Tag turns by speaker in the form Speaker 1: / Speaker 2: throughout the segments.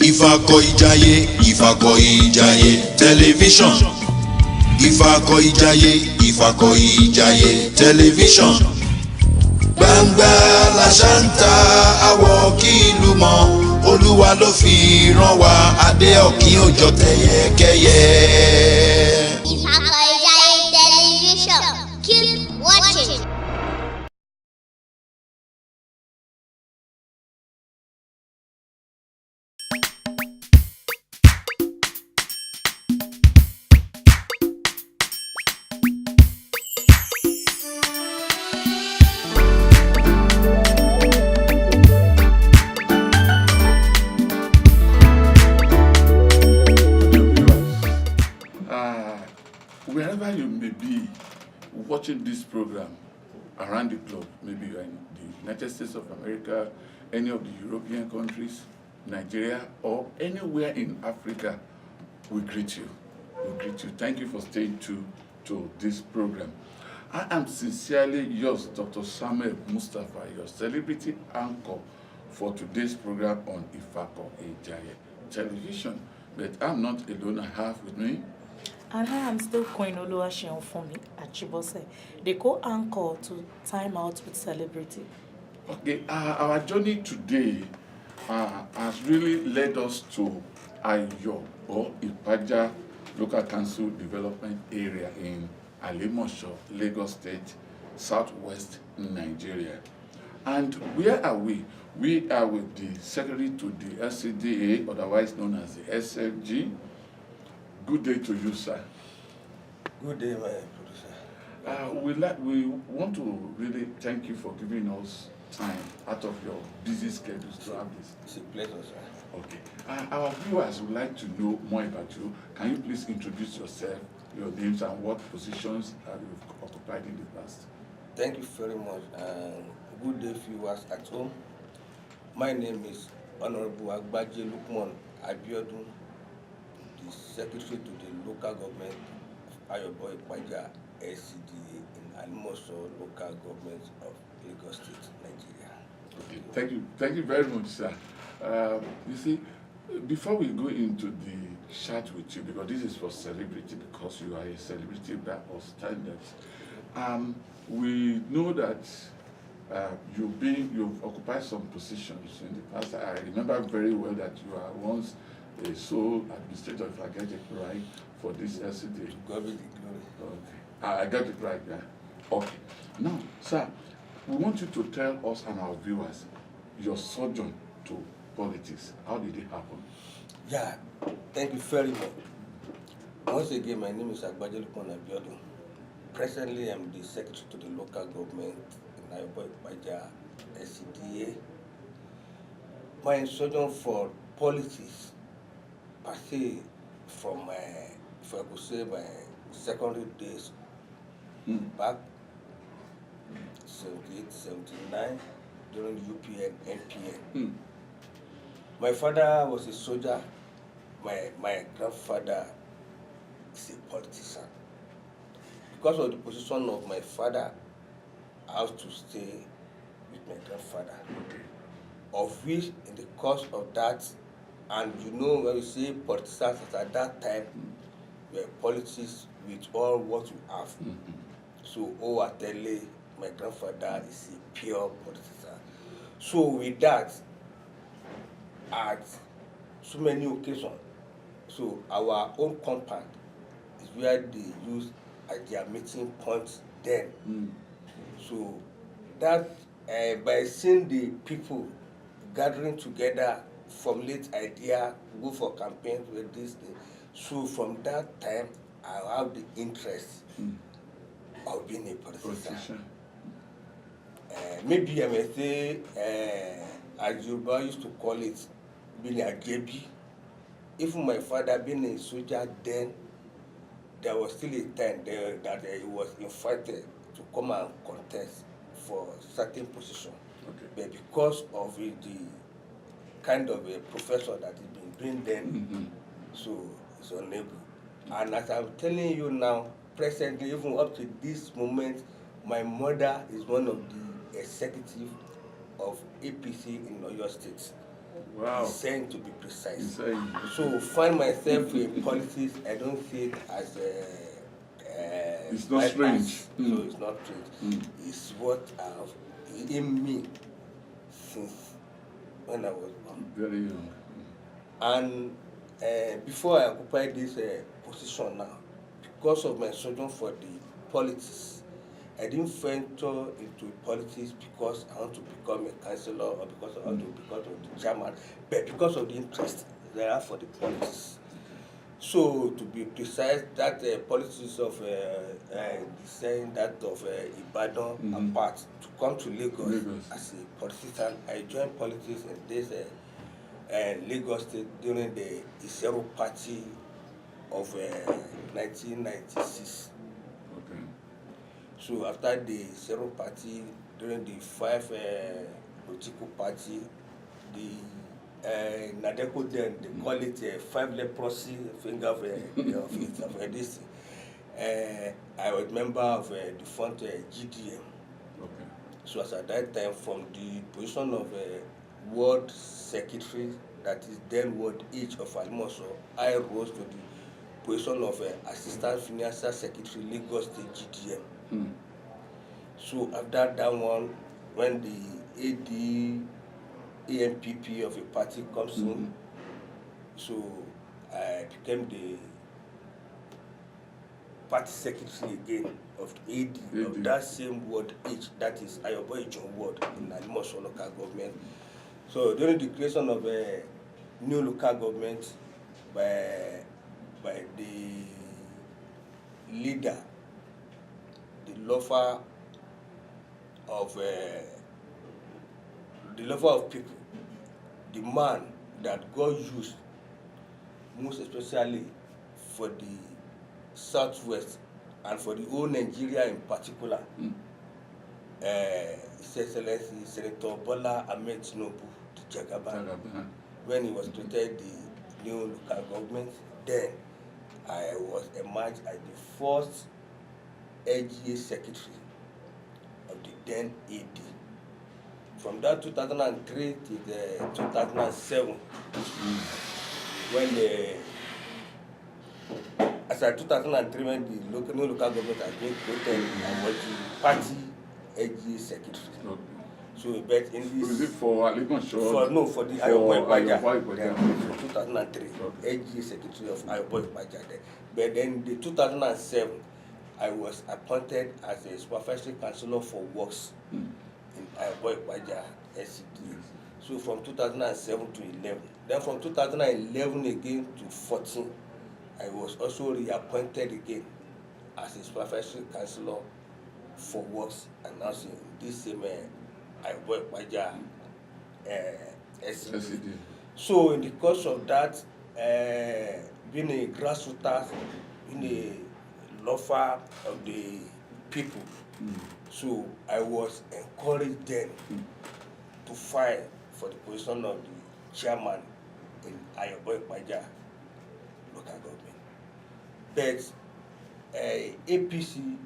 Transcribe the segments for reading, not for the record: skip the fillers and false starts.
Speaker 1: IFAKO-IJAIYE, IFAKO-IJAIYE television. IFAKO-IJAIYE, IFAKO-IJAIYE television. Gbangba la ṣántà àwọ̀ kí ìlú mọ̀, Olúwa ló fi rán wa, adé ọ̀kín òjò tẹ̀yẹkẹ́yẹ.
Speaker 2: IFAKO-IJAIYE television. Keep watching.
Speaker 3: Wherever you may be watching this program around the globe, maybe you're in the United States of America, any of the European countries, Nigeria, or anywhere in Africa, we greet you. We greet you. Thank you for staying tuned to this program. I am sincerely yours, Dr. Samuel Mustapha, your celebrity anchor for today's program on IFAKO-IJAIYE television. But I'm not alone. I have with me.
Speaker 4: And I am still Queen Oluwaseun Funmi Achibose, the co-anchor to Time Out with Celebrity.
Speaker 3: Okay, our journey today has really led us to AYOBO, or IPAJA Local Council Development Area in Alimosho, Lagos State, Southwest Nigeria. And where are we? We are with the Secretary to the LCDA, otherwise known as the SFG. Good day to you, sir.
Speaker 5: Good day, my producer.
Speaker 3: We want to really thank you for giving us time out of your busy schedules to have this.
Speaker 5: It's a pleasure, sir.
Speaker 3: Okay. Our viewers would like to know more about you. Can you please introduce yourself, your names, and what positions you've occupied in the past?
Speaker 5: Thank you very much. Good day, viewers at home. My name is Honorable Agbaje Lukman Abiodun, the Secretary to the Local Government of AYOBO IPAJA LCDA in Alimosho Local Government of Lagos State, Nigeria.
Speaker 3: Okay, thank you very much, sir. You see, before we go into the chat with you, because this is for celebrity, because you are a celebrity by our standards, we know that you've occupied some positions in the past. I remember very well that you are once a sole administrator, if I get it right, for this LCDA.
Speaker 5: God be the glory.
Speaker 3: Okay, I got it right, yeah. Okay. Now, sir, we want you to tell us and our viewers your sojourn to politics. How did it happen?
Speaker 5: Yeah, thank you very much. Once again, my name is Agbaje Lukman Abiodun. Presently, I'm the Secretary to the Local Government in AYOBO IPAJA LCDA. My sojourn for politics, I say from my, if I could say, my secondary days, back 78, 79, during UPN, NPN. My father was a soldier. My grandfather is a politician. Because of the position of my father, I have to stay with my grandfather. Of which, in the course of that, and you know, when you say politicians at that time, were politics with all what you have. So, Atele, my grandfather is a pure politician. So, with that, at so many occasions, so our own compound is where they use as their meeting points then. So, that by seeing the people gathering together, formulate idea, go for campaigns with this thing. So from that time, I have the interest of being a politician. Maybe I may say, as Yoruba used to call it, being a JB. Even my father being a soldier then, there was still a time there that he was invited to come and contest for certain position. But because of the kind of a professor that he's been doing then, so it's unable. And as I'm telling you now, presently, even up to this moment, my mother is one of the executives of APC in Oyo State.
Speaker 3: Wow.
Speaker 5: Insane to be precise.
Speaker 3: Insane.
Speaker 5: So find myself in politics, I don't see it as
Speaker 3: It's not strange.
Speaker 5: So it's not strange. It's what I've in me since when I was born.
Speaker 3: Very young.
Speaker 5: And before I occupy this position now, because of my sojourn for the politics, I didn't venture into politics because I want to become a councillor or because I want to become the chairman, but because of the interest there are for the politics. So to be precise, that politics of saying that of Ibadan apart, to come to Lagos as a politician, I joined politics in this Lagos State during the Isero Party of 1996.
Speaker 3: Okay.
Speaker 5: So after the Isero Party, during the 5 political party, the Nadeko then they call it 5 leprosy finger of this. I was member of the front GDM.
Speaker 3: Okay.
Speaker 5: So as at that time, from the position of World Secretary, that is then World H of Almoso, I rose to the position of Assistant Financial Secretary, Lagos State GDM. So after that one, when the AMPP of a party comes in, so I became the party secretary again of the AD of that same ward H, that is AYOBO ward in Almoso local government. So during the creation of a new local government by the leader, the lover of people, the man that God used most especially for the Southwest and for the whole Nigeria in particular, His Excellency Senator Bola Ahmed Tinubu, the Jagaban, when he was created the new local government, then I was emerged as the first LGA secretary of the then AD. From that 2003 to the 2007, when as at 2003 when the new local government had been created, I was the party LGA secretary.
Speaker 3: Okay.
Speaker 5: So, but in this...
Speaker 3: So is it for Lukman
Speaker 5: for the AYOBO-IPAJA, 2003,
Speaker 3: okay.
Speaker 5: LGA secretary of AYOBO-IPAJA. But then in 2007, I was appointed as a supervisory councillor for works in AYOBO-IPAJA LCDA. So from 2007 to 11. Then from 2011 again to 14, I was also reappointed again as a supervisory councillor for works and housing in this same AYOBO-IPAJA LCDA. So in the course of that, being a grassroots, being a lover of the people, so I was encouraged then to fight for the position of the chairman in AYOBO-IPAJA local government. But APC,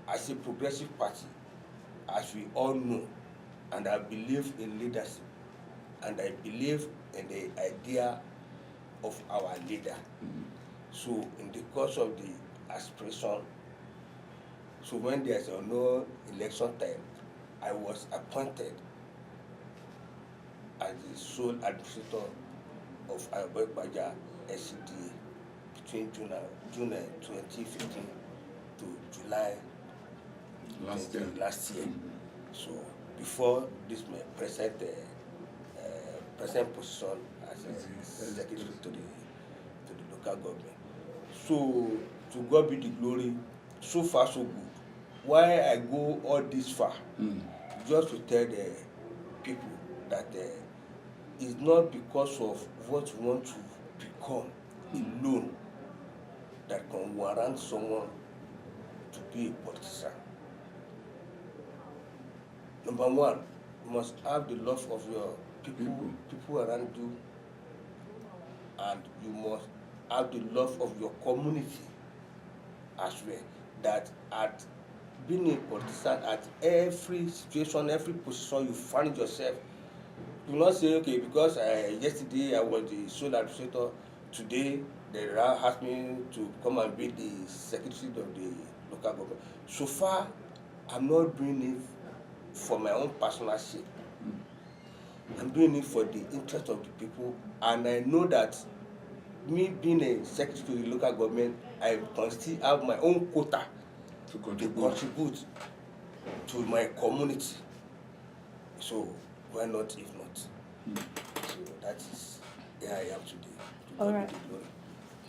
Speaker 5: as a progressive party, as we all know, and I believe in leadership, and I believe in the idea of our leader. So in the course of the aspiration, so when there's no election time, I was appointed as the sole administrator of AYOBO-IPAJA LCDA between June 2015 to July last year. So before this my present position as a secretary to the local government. So to God be the glory. So far so good. Why I go all this far? Just to tell the people that it's not because of what you want to become alone that can warrant someone to be a politician. Number one, you must have the love of your people around you, and you must have the love of your community as well. That at being a politician, at every situation, every position you find yourself, will not say, okay, because yesterday I was the sole administrator, today they now asked me to come and be the secretary of the local government. So far, I'm not doing it for my own personal sake. I'm doing it for the interest of the people, and I know that me being a secretary to the local government, I can still have my own quota
Speaker 3: to
Speaker 5: to contribute to my community. So why not if not? So that is where I am today. To
Speaker 4: All
Speaker 5: God
Speaker 4: right.
Speaker 5: be the glory.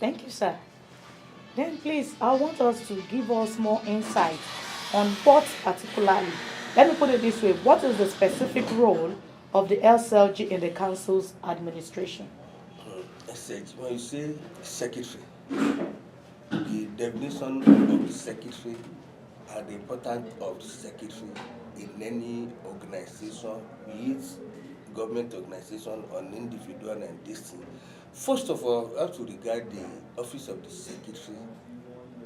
Speaker 4: Thank you, sir. Then please, I want us to give us more insight on what particularly, let me put it this way, what is the specific role of the LCLG in the council's administration?
Speaker 5: SLG, when you say secretary, the definition of the secretary and the importance of the secretary in any organization, be it government organization or an individual and this thing. First of all, we have to regard the office of the secretary,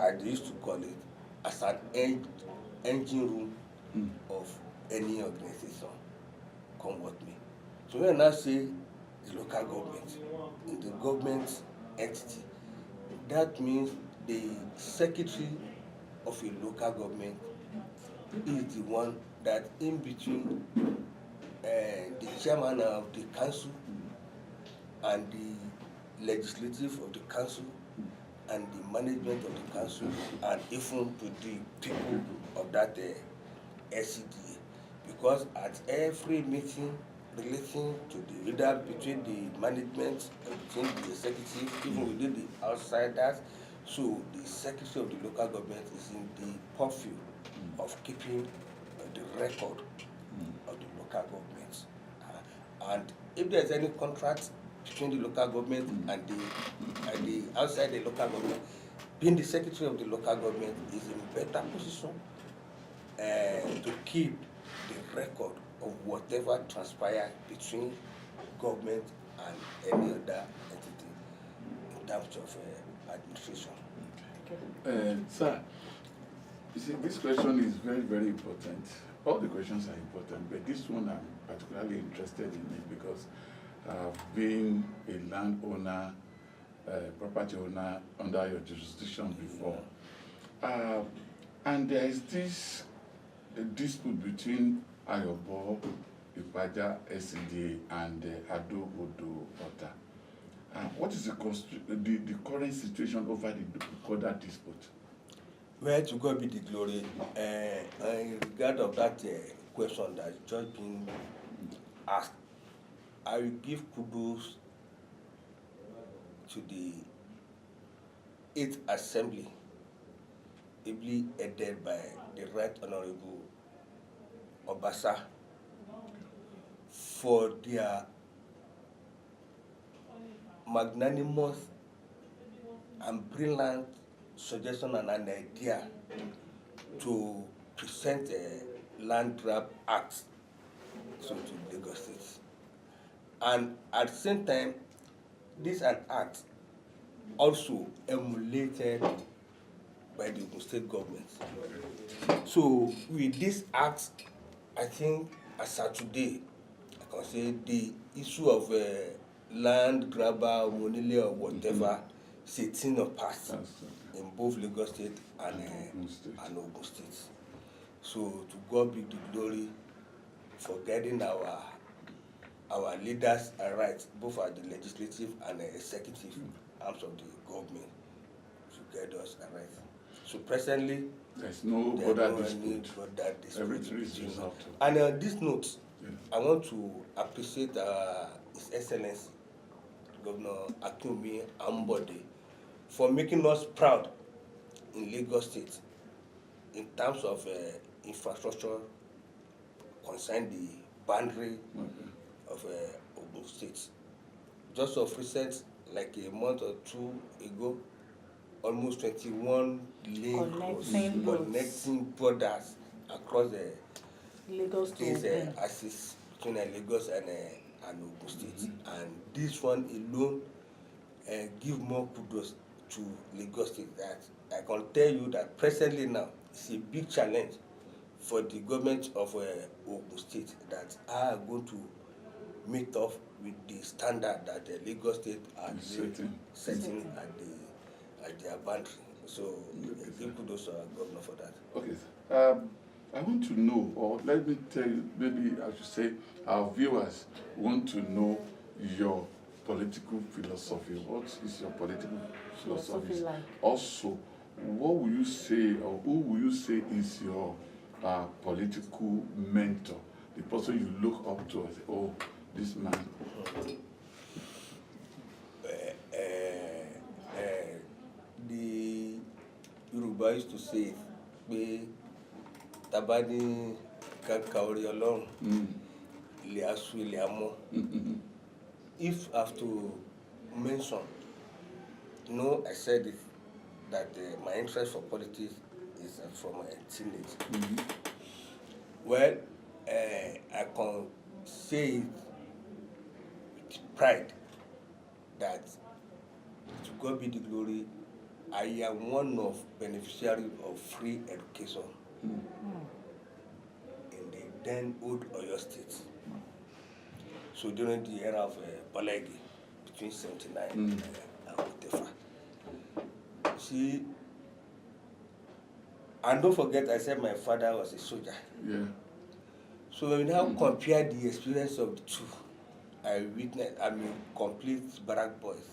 Speaker 5: as they used to call it, as an engine room of any organization. Come with me. So when I say the local government, in the government entity, that means the secretary of a local government is the one that in between the chairman of the council and the legislative of the council and the management of the council and even to the people of that LCDA. Because at every meeting relating to the leader between the management and between the executive, even within the outsiders, so the secretary of the local government is in the purview of keeping the record of the local government. And if there's any contract between the local government and the outside the local government, being the secretary of the local government is in better position to keep the record of whatever transpired between government and any other entity in terms of administration.
Speaker 3: Sir, you see, this question is very, very important. All the questions are important, but this one I'm particularly interested in it because I've been a landowner, property owner under your jurisdiction before. And there is this dispute between AYOBO, IPAJA, LCDA, and ABIODUN. What is the current situation over the dispute?
Speaker 5: Well, to God be the glory. In regard of that question that just been asked, I will give kudos to the 8th Assembly, ably headed by the Right Honorable Obasa, for their magnanimous and brilliant suggestion and an idea to present a land grab act to Lagos State. And at the same time, this an act also emulated by the Ogun State government. So with this act, I think as of today, I can say the issue of land grabber, monile or whatever, is a thing of past in both Lagos State and Ogun State. So to God be the glory for guiding our leaders and rights, both at the legislative and executive arms of the government, to guide us and right. So presently,
Speaker 3: there's no other dispute. Everything is resolved.
Speaker 5: And on this note, I want to appreciate His Excellency Governor Akinwumi Ambode for making us proud in Lagos State in terms of infrastructure concerning the boundary of Ogun State. Just of recent, like a month or two ago, almost 21 lanes connecting borders across the
Speaker 4: Lagos to
Speaker 5: axis between Lagos and Ogun State. And this one alone give more kudos to Lagos State. That I can tell you that presently now it's a big challenge for the government of Ogun State that are going to meet up with the standard that the Lagos State are setting at their boundary. So give kudos to our governor for that.
Speaker 3: Okay, sir. I want to know, or let me tell you, maybe I should say our viewers want to know your political philosophy. What is your political philosophy?
Speaker 4: Like?
Speaker 3: Also, what will you say, or who will you say is your political mentor? The person you look up to and say, oh, this man.
Speaker 5: The Yoruba used to say, Tabani Kakaori Olorun, Ile Asu Ile Amo. If I have to mention, I said it, that my interest for politics is from a teenage. Well, I can say it with pride that to God be the glory, I am one of beneficiaries of free education in the then old Oyo State. So during the era of Balagi, between 79 and whatever. See, and don't forget, I said my father was a soldier.
Speaker 3: Yeah.
Speaker 5: So when we now compare the experience of the two, I witnessed, complete barrack boys.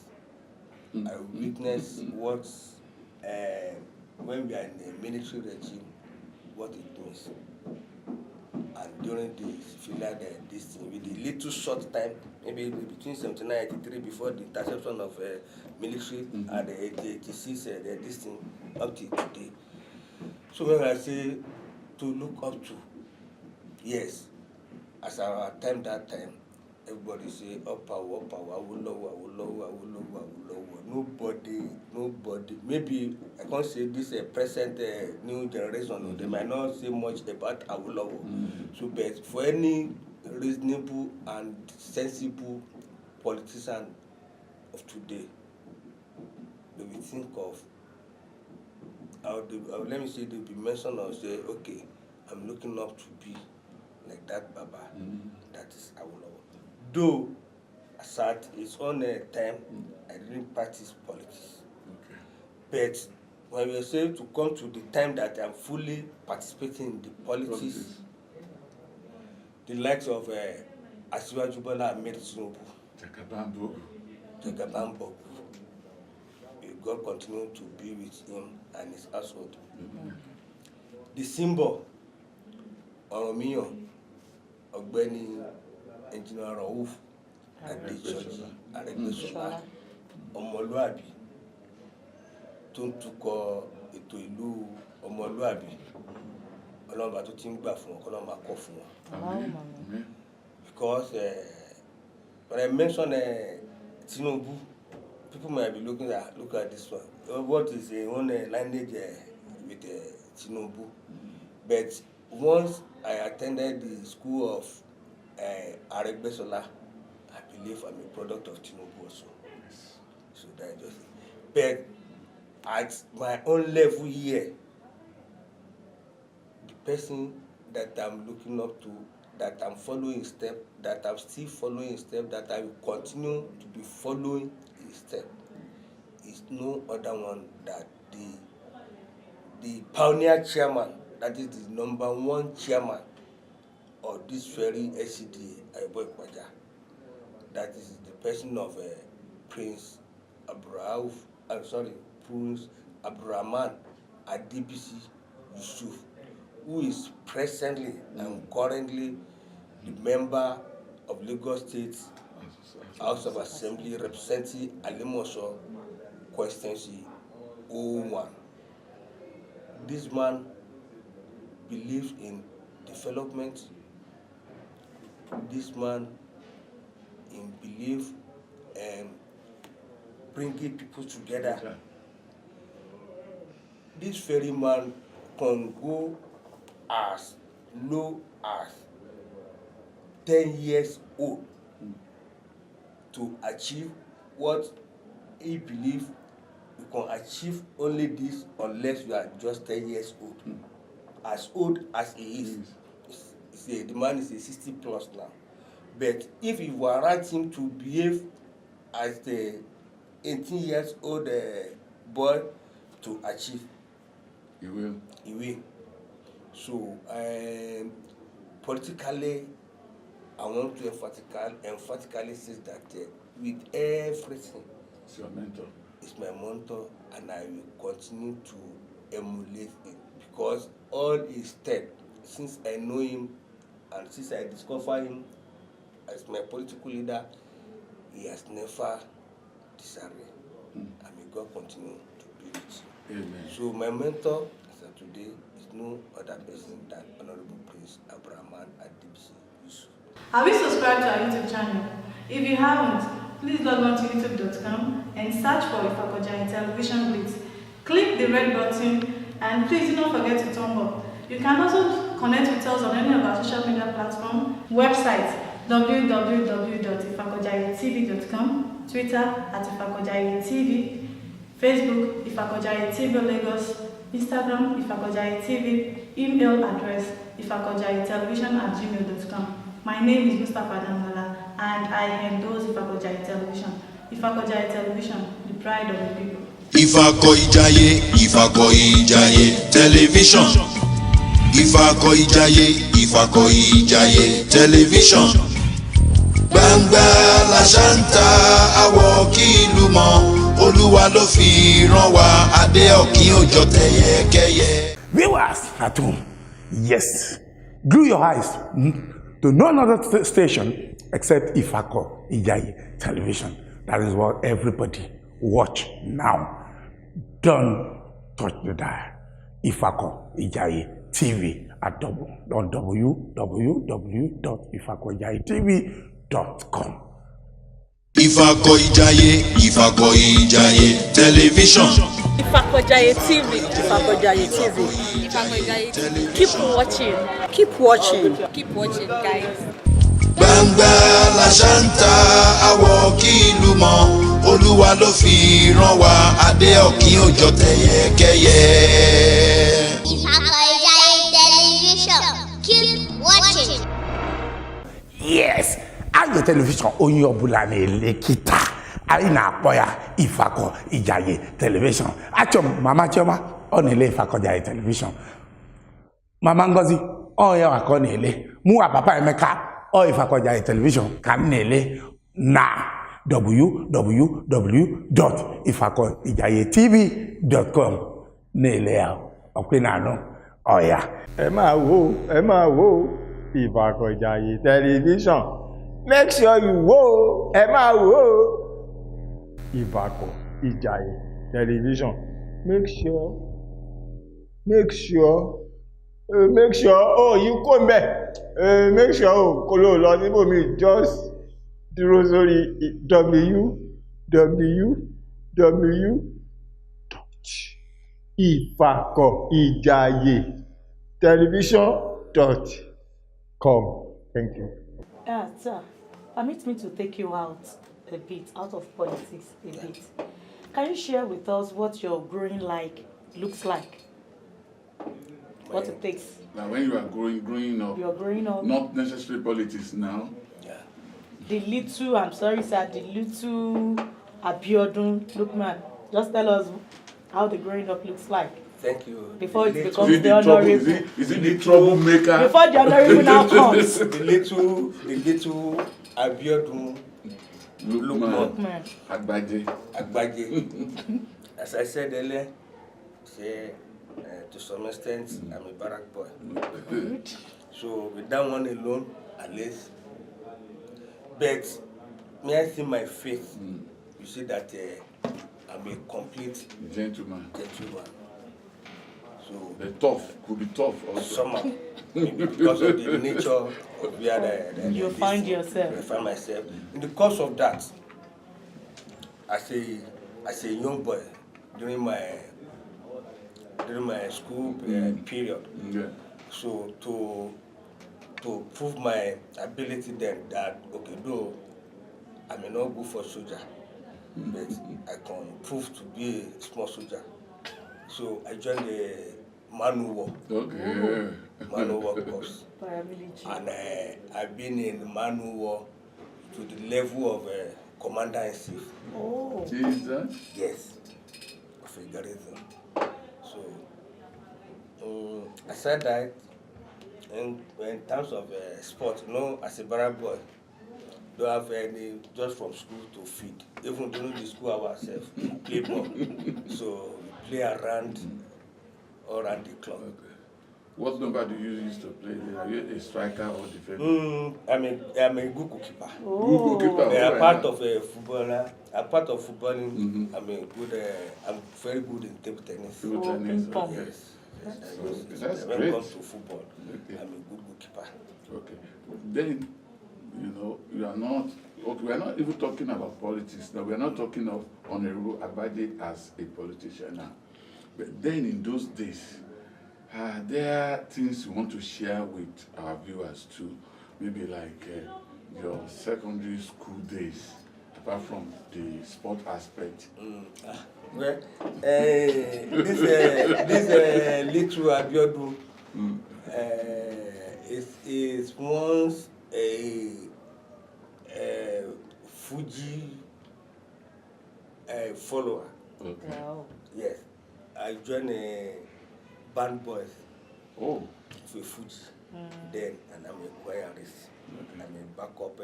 Speaker 5: I witnessed what, when we are in a military regime, what it means. And during this thing, with the little short time, maybe between 79 and 83, before the interception of military, and the 86, this thing, up to today. So when I say to look up to, yes, as our time that time, everybody say, up power, I will lower. Nobody, maybe I can't say this present new generation, they might not say much about Awolowo. So, but for any reasonable and sensible politician of today, they will think of, let me say, they'll be mentioned or say, okay, I'm looking up to be like that Baba. That is Awolowo. Though, at its own time, I didn't practice politics.
Speaker 3: Okay.
Speaker 5: But when we say to come to the time that I'm fully participating in the politics, the likes of Asiwaju Bola Ahmed Tinubu, Jagabambo, God continue to be with him and his household. The symbol, Oromiyan, Ogbeni Engineer Rauf Adejoji Aregbesola, ọmọlúàbí tó ń tukọ̀ ètò ìlú ọmọlúàbí, Ọlọ́run tó ti ń gbà fún wọn, Ọlọ́run máa kọ́ fún wọn. Because when I mention Tinubu, people might be looking at, look at this one. What is the own lineage with Tinubu? But once I attended the school of Aregbesola, I believe I'm a product of Tinubu also. So that just. But at my own level here, the person that I'm looking up to, that I'm following step, that I'm still following step, that I will continue to be following his step, is no other one than the pioneer chairman, that is the #1 chairman of this very LCDA, AYOBO. That is the person of Prince Abdurrahman Adebisi Yusuf, who is presently and currently the member of Lagos State House of Assembly representing Alimoso Constituency 01. This man believes in development. This man believes in bringing people together. Okay. This very man can go as low as 10 years old to achieve what he believes you can achieve only this unless you are just 10 years old. As old as he is, the man is a 60 plus now. But if you warrant him to behave as the 18 years old boy to achieve,
Speaker 3: You will.
Speaker 5: he will. So politically, I want to emphatically say that with everything,
Speaker 3: It's your mentor.
Speaker 5: it's my mentor, and I will continue to emulate it because all his step, since I know him and since I discover him as my political leader, he has never disarray. And may God continue to do it.
Speaker 3: Amen.
Speaker 5: So my mentor as of today is no other person than Honorable Prince Abraham Adibisi Yusuf.
Speaker 4: Have you subscribed to our YouTube channel? If you haven't, please log on to youtube.com and search for IFAKO-IJAIYE Television Blitz. Click the red button and please do not forget to thumb up. You can also connect with us on any of our social media platforms, website www.ifakojayetv.com, Twitter @IFAKO-IJAIYE, Facebook IFAKO-IJAIYE Lagos, Instagram IFAKO-IJAIYE, email address ifakojayetelevision@gmail.com. My name is Mustapha and I endorse IFAKO-IJAIYE Television. IFAKO-IJAIYE Television, the pride of the people.
Speaker 1: IFAKO-IJAIYE Television. IFAKO-IJAIYE Television. Gbangba la ṣántà àwọ̀ kí ìlú mọ̀, Olúwa ló fi rán wa, adé ọ̀kín òjò tẹ̀yẹkẹ́yẹ.
Speaker 6: Viewers at home, yes, glue your eyes to no other station except IFAKO-IJAIYE Television. That is what everybody watch now. Don't touch the dial. IFAKO-IJAIYE TV at www.ifakoijayetv.com.
Speaker 1: IFAKO-IJAIYE Television.
Speaker 7: IFAKO-IJAIYE TV. IFAKO-IJAIYE TV.
Speaker 2: IFAKO-IJAIYE TV.
Speaker 7: Keep watching. Keep watching.
Speaker 2: Keep watching, guys.
Speaker 1: Gbangba la ṣántà àwọ̀ kí ìlú mọ̀, Olúwa ló fi rán wa, adé ọ̀kín òjò tẹ̀yẹkẹ́yẹ.
Speaker 2: IFAKO-IJAIYE Television. Keep watching.
Speaker 6: Yes, Ayo Television onye ọbụla na-elekịta anyị na-akpọ ya IFAKO-IJAIYE Television. Achọm Mama Chioma ọ na-ele IFAKO-IJAIYE Television. Mama Ngozi ọ ya ka ọ na-ele. Mụwa Papa Emeka ọ IFAKO-IJAIYE Television ka m na-ele na www.ifakoijayetv.com na-ele ya ọkwe na anụ ọ ya.
Speaker 8: ẹ máa wo IFAKO-IJAIYE Television. Make sure you wo ẹ máa wo IFAKO-IJAIYE Television. Make sure you kò mbẹ make sure kò ló lọ síbòmí, just dúró sórí www.ifakoijayetelevision.com. Thank you.
Speaker 4: Sir, permit me to take you out a bit, out of politics a bit. Can you share with us what your growing looks like? What it takes?
Speaker 3: Now, when you are growing up,
Speaker 4: You're growing up.
Speaker 3: not necessarily politics now.
Speaker 5: Yeah.
Speaker 4: The little, I'm sorry, sir, the little Abiodun, Lukman. Just tell us how the growing up looks like.
Speaker 5: Thank you.
Speaker 4: Before it
Speaker 5: The
Speaker 4: becomes
Speaker 3: Is it
Speaker 4: the
Speaker 3: the trouble?
Speaker 4: honorable.
Speaker 3: Is it the troublemaker?
Speaker 4: Before the honorable now comes.
Speaker 5: the little Abiodun
Speaker 3: Lukman. Agbaje.
Speaker 5: Agbaje. As I said earlier, to some extent, I'm a barrack boy. So with that one alone, at least. But may I see my faith? You see that I'm a complete
Speaker 3: Gentleman.
Speaker 5: gentleman. So
Speaker 3: The tough could be tough also.
Speaker 5: somehow, maybe because of the nature of where
Speaker 4: You find yourself.
Speaker 5: I find myself. In the course of that, as a young boy, during my school period,
Speaker 3: Yeah.
Speaker 5: so to prove my ability then that okay, though I may not go for soldier, but I can prove to be a small soldier. So I joined the manual.
Speaker 3: Okay.
Speaker 5: Manual course.
Speaker 4: Paramilitary.
Speaker 5: And I've been in manual to the level of commander-in-chief.
Speaker 4: Oh.
Speaker 3: Jesus.
Speaker 5: Yes, of a garrison. So, aside that, in terms of sport, as a barrack boy, don't have any just from school to feed. Even during the school ourselves, we play ball. So we play around all around the club.
Speaker 3: Okay. What number do you use to play? Are you a striker or defender?
Speaker 5: I'm a good goalkeeper.
Speaker 3: Good goalkeeper.
Speaker 5: Apart of footballer, apart of footballing, I'm very good in table tennis.
Speaker 3: Table tennis.
Speaker 4: ping pong.
Speaker 3: Okay.
Speaker 5: Yes.
Speaker 3: That's
Speaker 5: When it
Speaker 3: great.
Speaker 5: comes to football,
Speaker 3: Okay.
Speaker 5: I'm a good goalkeeper.
Speaker 3: Okay. Then, you are not. Okay, we are not even talking about politics now. We are not talking of Honorable Agbaje as a politician now. But then, in those days, there are things you want to share with our viewers too. Maybe like your secondary school days, apart from the sport aspect.
Speaker 5: Well, this little Abiodun is once a Fuji follower.
Speaker 3: Okay.
Speaker 4: Wow.
Speaker 5: Yes, I joined a band boys
Speaker 3: Oh.
Speaker 5: for Fuji then, and I'm a choirist.
Speaker 3: Okay.
Speaker 5: I'm a backup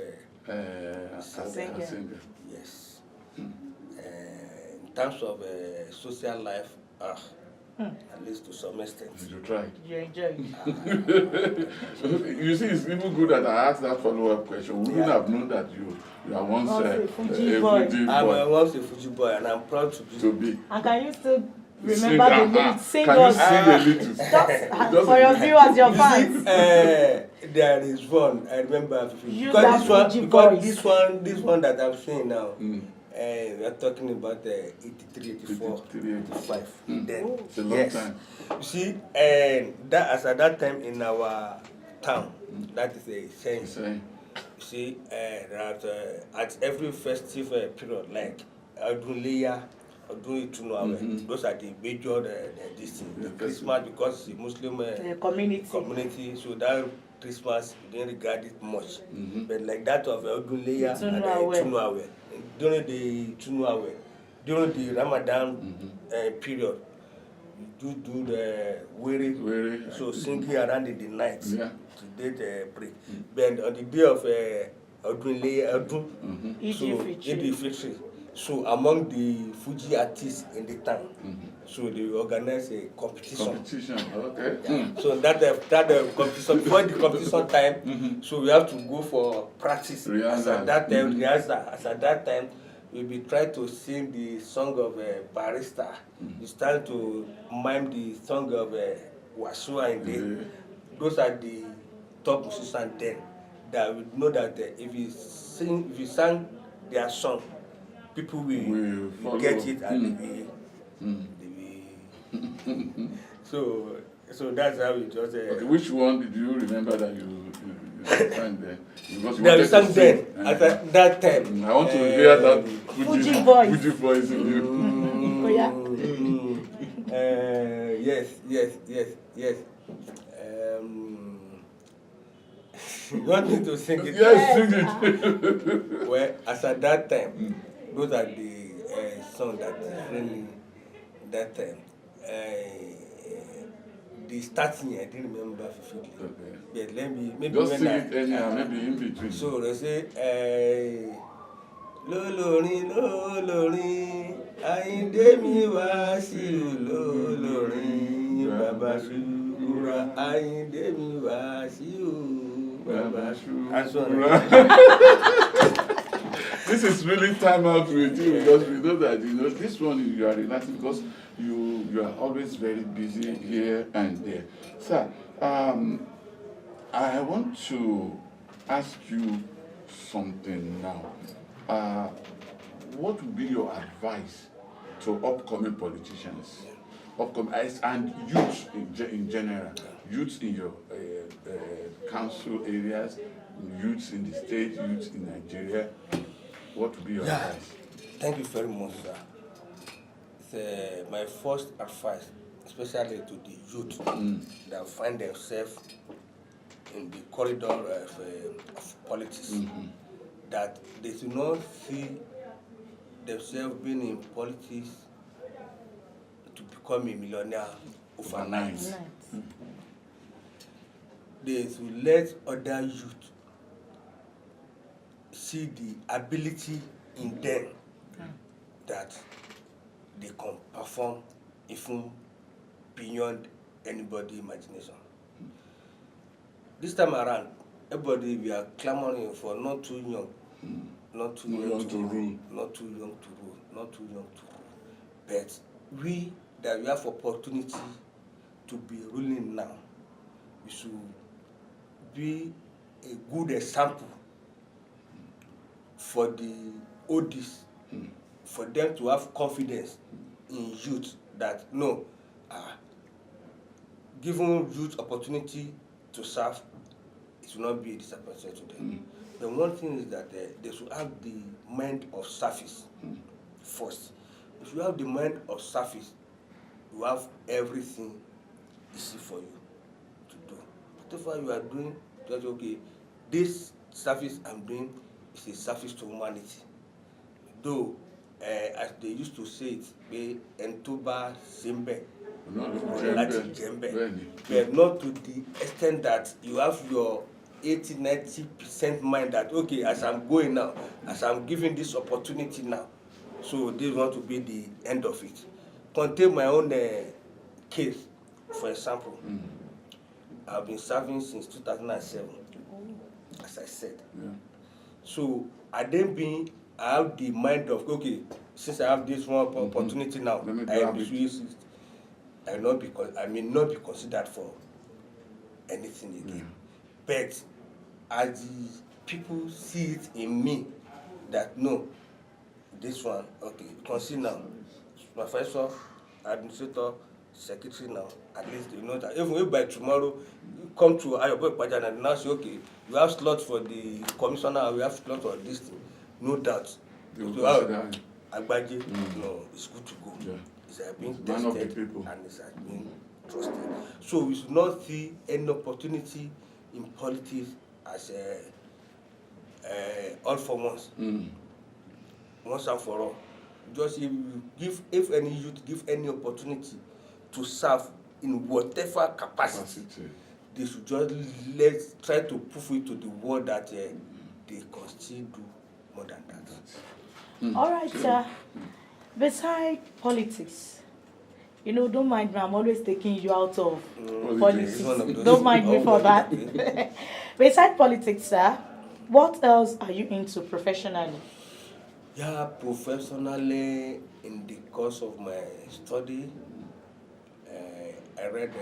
Speaker 3: Singer.
Speaker 5: yes. In terms of social life, at least to some extent.
Speaker 3: You tried.
Speaker 4: You enjoy.
Speaker 3: You see, it's even good that I asked that follow-up question. We wouldn't have known that you are once
Speaker 4: Also
Speaker 3: a
Speaker 4: a Fuji boy.
Speaker 3: Fuji
Speaker 5: I'm
Speaker 3: boy
Speaker 5: once a Fuji boy, and I'm proud to be.
Speaker 4: And can you still remember the lyrics? Sing
Speaker 3: Can you
Speaker 4: us.
Speaker 3: sing a little?
Speaker 4: Just for your viewers, your fans.
Speaker 5: There is one I remember
Speaker 4: Use that Fuji voice.
Speaker 5: this one that I'm saying now. We are talking about 83, 84, 85. Then
Speaker 3: It's a long time.
Speaker 5: You see, at that time in our town, that is a saying.
Speaker 3: Saying.
Speaker 5: You see, that at every festive period, like Aduleya, those are the major the Christmas, because the Muslim community, so that Christmas we didn't regard it much. But like that of Aduleya and Tunuawe, during the Tunuawe, during the Ramadan period, you do the Wiri, so singing around in the night to date break. But on the day of Aduleya, Eid Fitri, so among the Fuji artists in the town, so they organize a competition.
Speaker 3: Okay.
Speaker 5: So that competition, before the competition time, so we have to go for practice. As at that time, we be try to sing the song of Barista. We start to mime the song of Wasua Inde. Those are the top musicians then. That we know that if you sang their song, people will get it and they will. So that's how we just.
Speaker 3: Okay, which one did you remember that you sang there? Because you
Speaker 5: that we
Speaker 3: wanted
Speaker 5: sang
Speaker 3: to
Speaker 5: then
Speaker 3: sing.
Speaker 5: at that time.
Speaker 3: I want to hear that
Speaker 4: Fuji voice.
Speaker 3: Fuji voice in you.
Speaker 5: Yes. You want me to sing it?
Speaker 3: Yes, sing it.
Speaker 5: Well, as at that time, those are the songs that really that time. The starting I didn't remember vividly.
Speaker 3: Okay.
Speaker 5: But maybe
Speaker 3: Just
Speaker 5: when
Speaker 3: sing it anyhow, maybe in between.
Speaker 5: So they say, lolorin, Ayinde mi Wasiu, lolorin, Baba Shukura, Ayinde mi Wasiu, Baba Shukura.
Speaker 3: This is really time out with you because we know that this one you are relaxing because you are always very busy here and there. Sir, I want to ask you something now. What would be your advice to upcoming politicians, and youth in general, youth in your council areas, youth in the state, youth in Nigeria? What would be your advice?
Speaker 5: Thank you very much, sir. My first advice especially to the youth that find themselves in the corridor of politics, that they do not see themselves being in politics to become a millionaire overnight. They should let other youth see the ability in them that they can perform even beyond anybody's imagination. This time around, everybody we are clamoring for not too young, not too young to rule, not too young to rule, not too young to rule. But we that we have opportunity to be ruling now, we should be a good example for the oldies, for them to have confidence in youth that no, giving youth opportunity to serve, it will not be a disappointment to them. The one thing is that they should have the mind of service first. If you have the mind of service, you have everything easy for you to do. Whatever you are doing, just okay, this service I'm doing is a service to humanity. Though, as they used to say it, entoba sembe, but not to the extent that you have your 80-90% mind that okay, as I'm going now, as I'm giving this opportunity now, so this want to be the end of it. Contain my own case, for example. I've been serving since 2007, as I said. So I have the mind of okay, since I have this one opportunity now, I may not be considered for anything again. But as the people see it in me, that no, this one, okay, you can see now, professor, administrator, secretary now, at least you know that even if by tomorrow you come to AYOBO IPAJA and now say, okay, you have slots for the commissioner, we have slots for this thing, no doubt. Agbaje, no, it's good to go. It's being tested and it's being trusted. So we should not see any opportunity in politics as all for once. Once and for all. Just if any youth give any opportunity to serve in whatever capacity, they should just try to prove it to the world that they can still do more than that.
Speaker 4: All right, sir. Beside politics, you know, don't mind me, I'm always taking you out of politics. Don't mind me for that. Beside politics, sir, what else are you into professionally?
Speaker 5: Yeah, professionally, in the course of my study, I read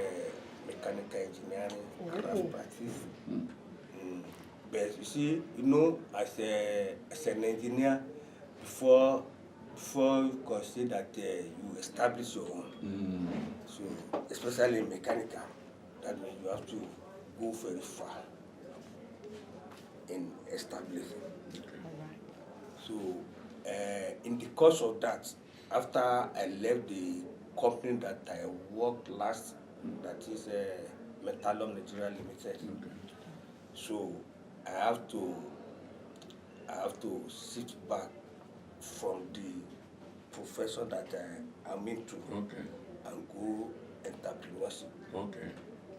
Speaker 5: mechanical engineering, craft practice. But you see, you know, as an engineer, before you consider that you establish your own. So, especially in mechanical, that means you have to go very far in establishing. So, in the course of that, after I left the company that I worked last, that is Metallum Nigeria Limited. So I have to sit back from the profession that I'm into and go entrepreneurship.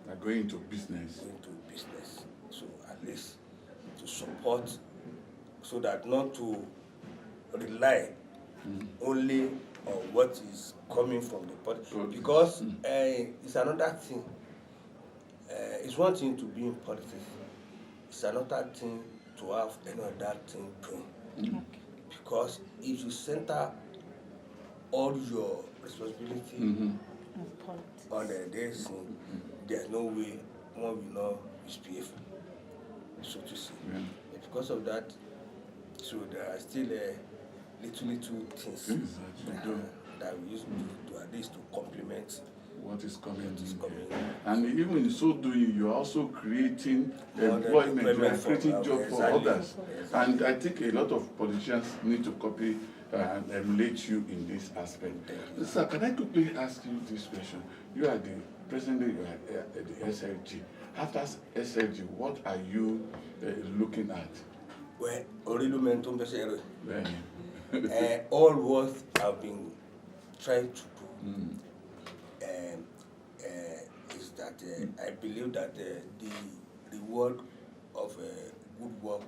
Speaker 3: Like going into business.
Speaker 5: So at least to support, so that not to rely only on what is coming from the politics. Because it's another thing. It's one thing to be in politics. It's another thing to have another thing doing. Because if you center all your responsibility on this thing, there's no way one will not misbehave, so to say. Because of that, so there are still little things that we used to do at least to complement
Speaker 3: what is coming. And even in so doing, you're also creating employment, you are creating jobs for others. And I think a lot of politicians need to copy emulate you in this aspect. Sir, can I quickly ask you this question? You are the presently you are at the SLG. After SLG, what are you looking at?
Speaker 5: Well, already
Speaker 3: Well,
Speaker 5: all what I've been trying to do is that I believe that the reward of good work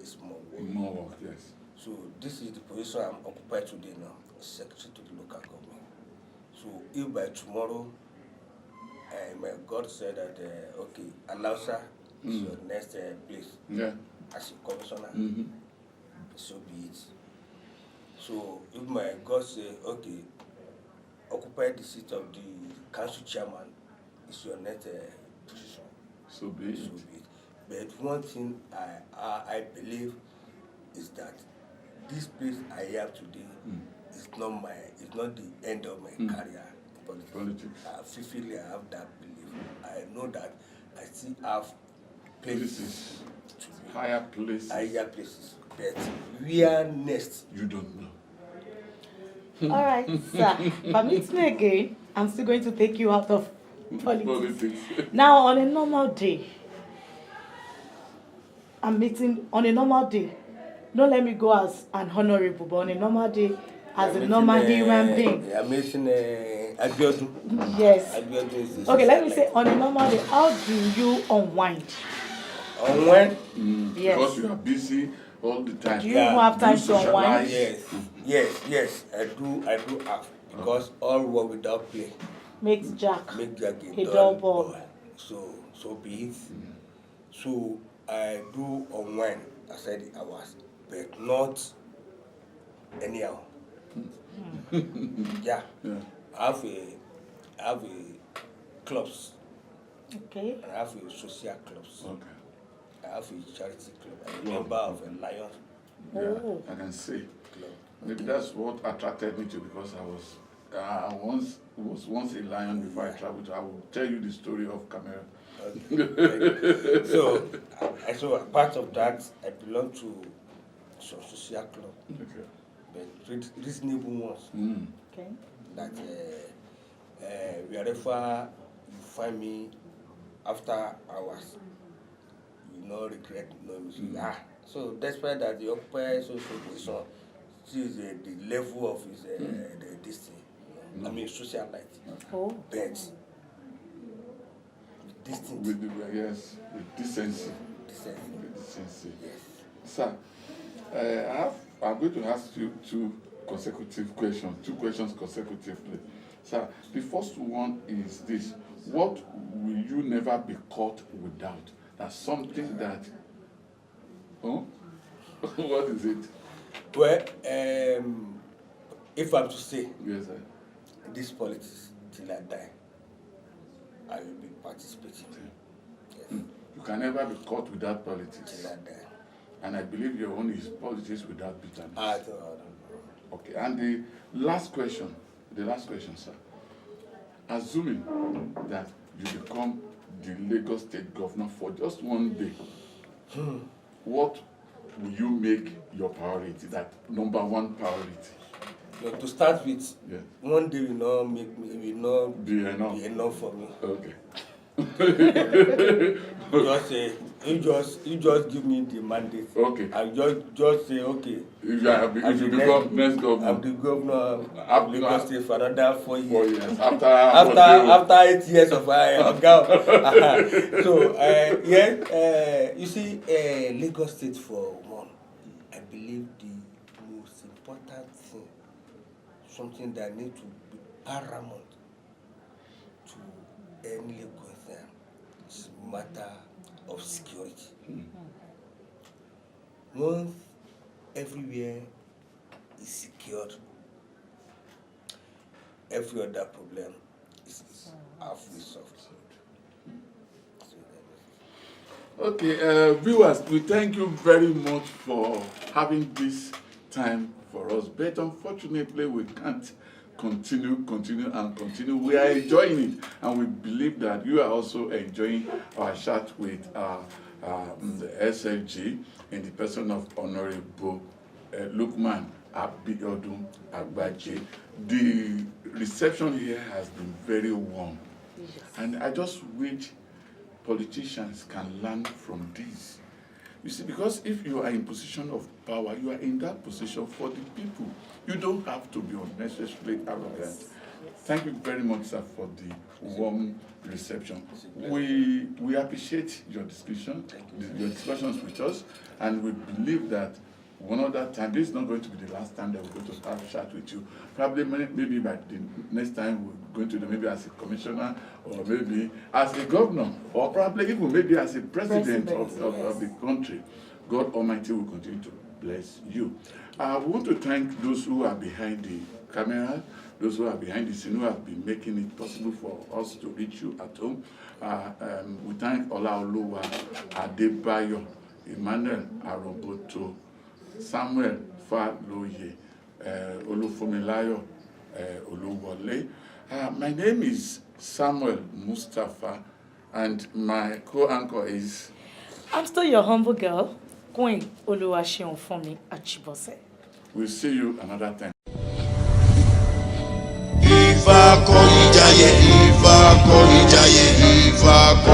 Speaker 5: is more work.
Speaker 3: more work, yes.
Speaker 5: So this is the position I'm occupied today now, secretary to the local government. So if by tomorrow, my God said that, okay, Alausa is your next place
Speaker 3: Yeah.
Speaker 5: as a commissioner, so be it. So if my God say, okay, occupy the seat of the council chairman, is your next position,
Speaker 3: So be it.
Speaker 5: so be it. But one thing I believe is that this place I am today is not the end of my career in politics. I fully have that belief. I know that I still have places to be.
Speaker 3: Higher places.
Speaker 5: Higher places. But where next?
Speaker 3: You don't know.
Speaker 4: All right, sir. Permit me again. I'm still going to take you out of politics. Now, on a normal day, I'm meeting on a normal day. Don't let me go as an honorable, but on a normal day, as a normal human being.
Speaker 5: I'm meeting Abiodun.
Speaker 4: Yes.
Speaker 5: Abiodun is
Speaker 4: Okay, let me say on a normal day, how do you unwind?
Speaker 5: Unwind?
Speaker 4: Yes.
Speaker 3: Because you are busy all the time.
Speaker 4: Do you even have time
Speaker 3: Do you
Speaker 4: to unwind?
Speaker 5: Yes. Yes. I do have, because all work without play
Speaker 4: Makes Jack
Speaker 5: make Jack
Speaker 4: a dull ball.
Speaker 5: So be it. So I do unwind aside the hours, but not anyhow. Yeah. I have a clubs.
Speaker 4: Okay.
Speaker 5: And I have a social clubs.
Speaker 3: Okay.
Speaker 5: I have a charity club. I'm a member of a Lion
Speaker 4: Oh.
Speaker 3: I can see.
Speaker 5: club.
Speaker 3: Maybe that's what attracted me to, because I was once a lion before I traveled. I will tell you the story of Cameroon.
Speaker 5: Okay. So part of that, I belong to some social club,
Speaker 3: Okay.
Speaker 5: but reasonable ones.
Speaker 4: Okay.
Speaker 5: That wherever you find me after hours, you no regret no me. So despite that, the occupy social position still the level of his this thing. I mean social life.
Speaker 4: Oh.
Speaker 5: But this thing.
Speaker 3: With decency.
Speaker 5: Decency.
Speaker 3: With decency.
Speaker 5: Yes.
Speaker 3: Sir, I'm going to ask you two questions consecutively. Sir, the first one is this: what will you never be caught without? That's something that. Oh, what is it?
Speaker 5: Well, if I'm to say
Speaker 3: Yes, sir.
Speaker 5: this politics till I die, I will be participating. Yes.
Speaker 3: You can never be caught without politics.
Speaker 5: Till I die.
Speaker 3: And I believe your own is politics without bitterness.
Speaker 5: I don't know.
Speaker 3: Okay, and the last question, sir. Assuming that you become the Lagos State Governor for just one day, what will you make your priority, that number one priority?
Speaker 5: But to start with,
Speaker 3: Yeah.
Speaker 5: one day will not
Speaker 3: Be enough.
Speaker 5: be enough for me.
Speaker 3: Okay.
Speaker 5: You just give me the mandate.
Speaker 3: Okay.
Speaker 5: I just say okay.
Speaker 3: If you become next governor.
Speaker 5: I'm the governor of Lagos State for another 4 years.
Speaker 3: 4 years.
Speaker 5: After 8 years of so you see, Lagos State for one, I believe the most important thing, something that needs to be paramount to any concern, is matter of security. Once everywhere is secured, every other problem is halfway solved.
Speaker 3: Okay, viewers, we thank you very much for having this time for us. But unfortunately, we can't continue. We are enjoying it, and we believe that you are also enjoying our chat with the SLG in the person of Honorable Lukman Abiodun, Agbaje. The reception here has been very warm.
Speaker 4: Yes.
Speaker 3: And I just wish politicians can learn from this. You see, because if you are in position of power, you are in that position for the people. You don't have to be unnecessarily arrogant. Yes. Thank you very much, sir, for the warm reception. We appreciate your discussion, your discussions with us, and we believe that one other time, this is not going to be the last time that we're going to have a chat with you. Probably maybe by the next time we're going to do maybe as a commissioner, or maybe as a governor, or probably even maybe as a president of the country. God Almighty will continue to bless you. We want to thank those who are behind the camera, those who are behind the scene, who have been making it possible for us to reach you at home. We thank Olaoluwa Adebayo, Emmanuel Aroboto, Samuel Faloye, Olufumilayo Oluwole. My name is Samuel Mustapha, and my co-anchor is...
Speaker 4: I'm still your humble girl, Queen Oluwaseunfunmi Achibose.
Speaker 3: We'll see you another time.
Speaker 1: IFAKO-IJAIYE, IFAKO-IJAIYE, IFAKO.